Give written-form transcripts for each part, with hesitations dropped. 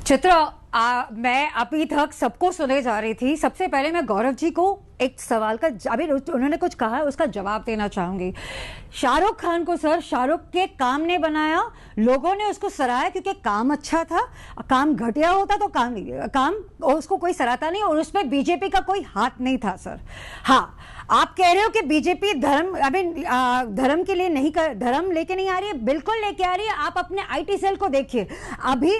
चित्रा, मैं अभी तक सबको सुने जा रही थी। सबसे पहले मैं गौरव जी को एक सवाल का, अभी उन्होंने कुछ कहा है उसका जवाब देना चाहूंगी। शाहरुख खान को सर शाहरुख के काम ने बनाया, लोगों ने उसको सराहा क्योंकि काम अच्छा था। काम घटिया होता तो काम उसको कोई सराहता नहीं, और उसमें बीजेपी का कोई हाथ नहीं था सर। हाँ, आप कह रहे हो कि बीजेपी धर्म के लिए नहीं कर, धर्म लेके नहीं आ रही है। बिल्कुल लेके आ रही है। आप अपने आईटी सेल को देखिए। अभी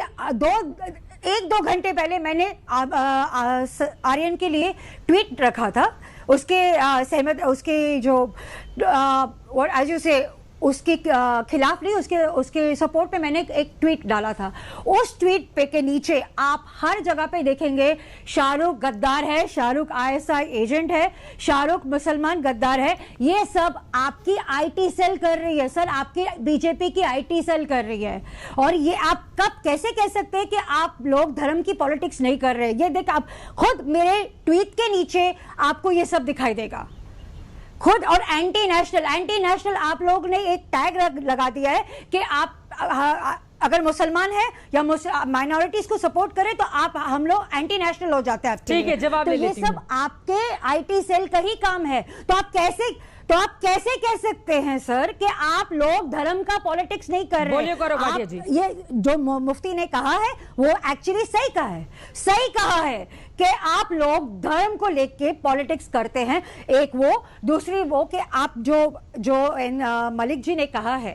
1-2 घंटे पहले मैंने आर्यन के लिए ट्वीट रखा था, उसके सहमत, उसके जो एज यू से उसके खिलाफ नहीं, उसके सपोर्ट पे मैंने एक ट्वीट डाला था। उस ट्वीट पे के नीचे आप हर जगह पे देखेंगे शाहरुख गद्दार है, शाहरुख आईएसआई एजेंट है, शाहरुख मुसलमान गद्दार है। ये सब आपकी आईटी सेल कर रही है सर, आपकी बीजेपी की आईटी सेल कर रही है। और ये आप कब कैसे कह सकते हैं कि आप लोग धर्म की पॉलिटिक्स नहीं कर रहे? ये देख, आप खुद मेरे ट्वीट के नीचे आपको ये सब दिखाई देगा खुद। और एंटी नेशनल आप लोग ने एक टैग लगा दिया है कि आप अगर मुसलमान है या माइनॉरिटीज को सपोर्ट करें तो हम लोग एंटी नेशनल हो जाते हैं। ठीक है, जवाब तो ये सब आपके आईटी सेल का ही काम है। तो आप कैसे कह सकते हैं सर कि आप लोग धर्म का पॉलिटिक्स नहीं कर रहे? जी। ये जो मुफ्ती ने कहा है वो एक्चुअली सही कहा है कि आप लोग धर्म को लेके पॉलिटिक्स करते हैं। एक वो, दूसरी वो कि आप जो मलिक जी ने कहा है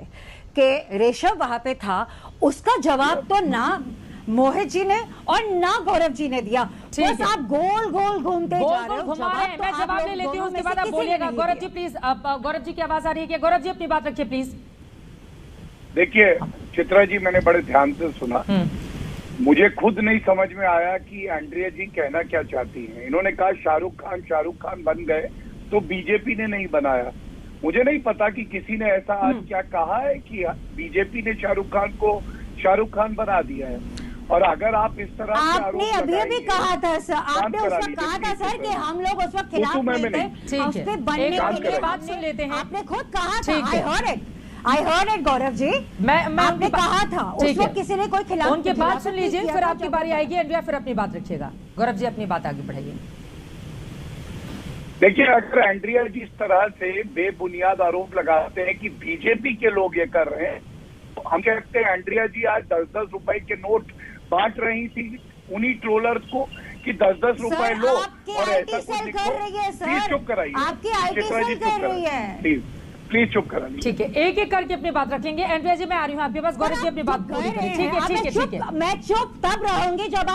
कि रेशम वहां पे था, उसका जवाब तो ना मोहित जी ने और ना गौरव जी ने दिया। बस आप गोल घूमते जा रहे हो। मैं जवाब ले लेती हूँ, उसके बाद आप बोलिएगा। गौरव जी प्लीज, गौरव जी की आवाज आ रही है क्या? गौरव जी अपनी बात रखिए प्लीज। देखिए चित्रा जी, मैंने बड़े ध्यान से सुना। मुझे खुद नहीं समझ में आया कि एंड्रिया जी कहना क्या चाहती हैं। इन्होंने कहा शाहरुख खान बन गए तो बीजेपी ने नहीं बनाया। मुझे नहीं पता कि किसी ने ऐसा आज क्या कहा है कि बीजेपी ने शाहरुख खान बना दिया है। और अगर आप इस तरह से आपने अभी कहा था सर, आपने उस वक्त कहा था सर कि हम लोग उस वक्त खिलाफ नहीं थे, उस पे बनने के लिए बात सुन लेते हैं। आपने खुद कहा था। I heard it Gaurav ji. आपने कहा था उस वक्त किसी ने कोई खिलाफ। उनके बात सुन लीजिए, फिर आपकी बारी आएगी। एंड्रिया फिर अपनी बात रखिएगा। गौरव जी अपनी बात आगे बढ़ाइए। देखिए, अगर एंड्रिया जी इस तरह से बेबुनियाद आरोप लगाते हैं कि बीजेपी के लोग ये कर रहे हैं, तो हम कहते हैं एंड्रिया जी आज 10-10 रुपए के नोट बांट रही थी उन्हीं ट्रोलर्स को कि 10-10 रुपए लो और ऐसा कुछ लिखो। प्लीज चुप कराइए, प्लीज चुप करा लीजिए। ठीक है, एक करके अपनी बात रखेंगे। एंड्रिया जी मैं आ रही हूँ आपके पास। गौरव जी अपनी बात पूरी करें। ठीक है। मैं चुप तब रहूंगी जब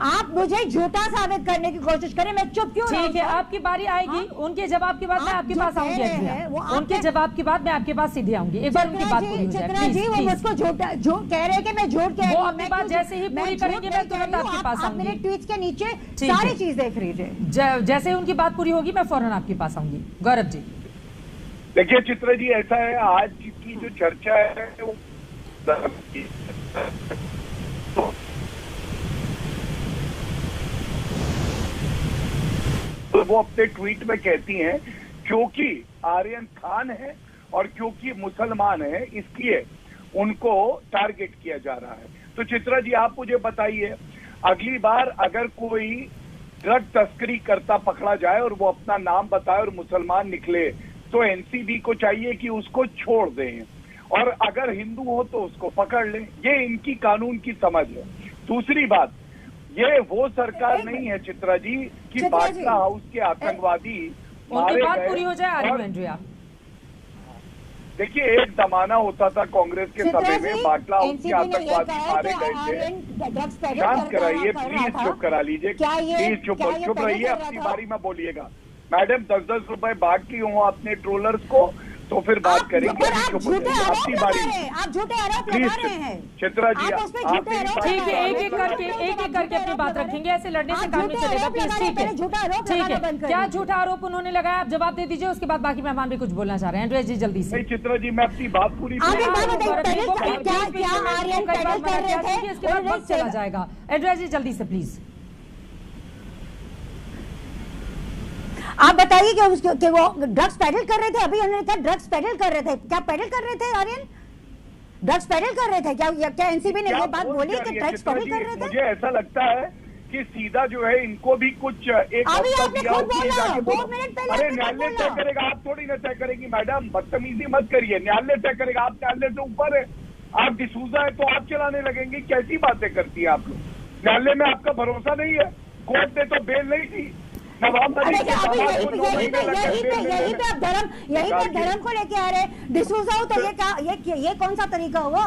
आप मुझे झूठा साबित करने की कोशिश करें। मैं चुप क्यों? ठीक है, आपकी बारी आएगी। उनके जवाब के बाद मैं आपके पास आऊंगी। उनके जवाब के बाद मैं आपके पास सीधे आऊंगी। एक बार उनकी बात पूरी हो जाए। वो मुझको झूठा कह रहे हैं कि मैं झूठ कह रही हूँ। अपनी बात जैसे ही पूरी करेंगे मैं तुरंत आपके पास आऊंगी। मेरे ट्वीट के नीचे सारी चीज देख लीजिए। जैसे ही उनकी बात पूरी होगी मैं फौरन आपके पास आऊंगी। गौरव जी देखिए चित्रा जी, ऐसा है आज की जो चर्चा है वो अपने ट्वीट में कहती हैं क्योंकि आर्यन खान है और क्योंकि मुसलमान है इसलिए उनको टारगेट किया जा रहा है। तो चित्रा जी आप मुझे बताइए, अगली बार अगर कोई ड्रग तस्करी करता पकड़ा जाए और वो अपना नाम बताए और मुसलमान निकले तो एनसीबी को चाहिए कि उसको छोड़ दें, और अगर हिंदू हो तो उसको पकड़ लें। ये इनकी कानून की समझ है। दूसरी बात, ये वो सरकार नहीं है चित्रा जी कि बाटला हाउस के आतंकवादी मारे गए। पूरी हो जाए। देखिए, एक जमाना होता था कांग्रेस के समय में बाटला हाउस के आतंकवादी मारे गए थे। शांत कराइए प्लीज, चुप करा लीजिए प्लीज, चुप रहिए। अपनी बारी में बोलिएगा। मैडम 10-10 रुपए बांटती हूँ अपने ट्रोलर्स को तो फिर बात करेंगे। आपकी बारी। आप झूठे आरोप लगा रहे हैं चित्रा जी। ठीक है, एक करके अपनी बात रखेंगे। ऐसे लड़ने से काम नहीं चलेगा प्लीज। ठीक है, क्या झूठा आरोप उन्होंने लगाया? आप जवाब दे दीजिए, उसके बाद बाकी मेहमान भी कुछ बोलना चाह रहे हैं। एंड्रिया जी जल्दी से। चित्रा जी मैं अपनी बात पूरी चला जाएगा। एंड्रिया जी जल्दी से प्लीज। आप बताइए कि वो ड्रग्स पेडल कर रहे थे। अभी उन्होंने कहा ड्रग्स पेडल कर रहे थे। क्या पेडल कर रहे थे आर्यन? ड्रग्स पेडल कर रहे थे क्या एनसीबी ने ये बात बोली कि ड्रग्स पेडल कर रहे थे? मुझे ऐसा लगता है कि सीधा जो है इनको भी कुछ एक अभी आपने खुद बोला 2 मिनट पहले। अरे न्यायालय तय करेगा, आप थोड़ी ना तय करेगी मैडम, बदतमीजी मत करिए, न्यायालय तय करेगा, आप न्यायालय से ऊपर है, आप डिसूजा है तो आप चलाने लगेंगे, कैसी बातें करती है आप लोग? न्यायालय में आपका भरोसा नहीं है? कोर्ट ने तो बेल नहीं दी, नवाब यही पे आप धर्म को लेके आ रहे डिसूजा हो तो ये कौन सा तरीका हुआ?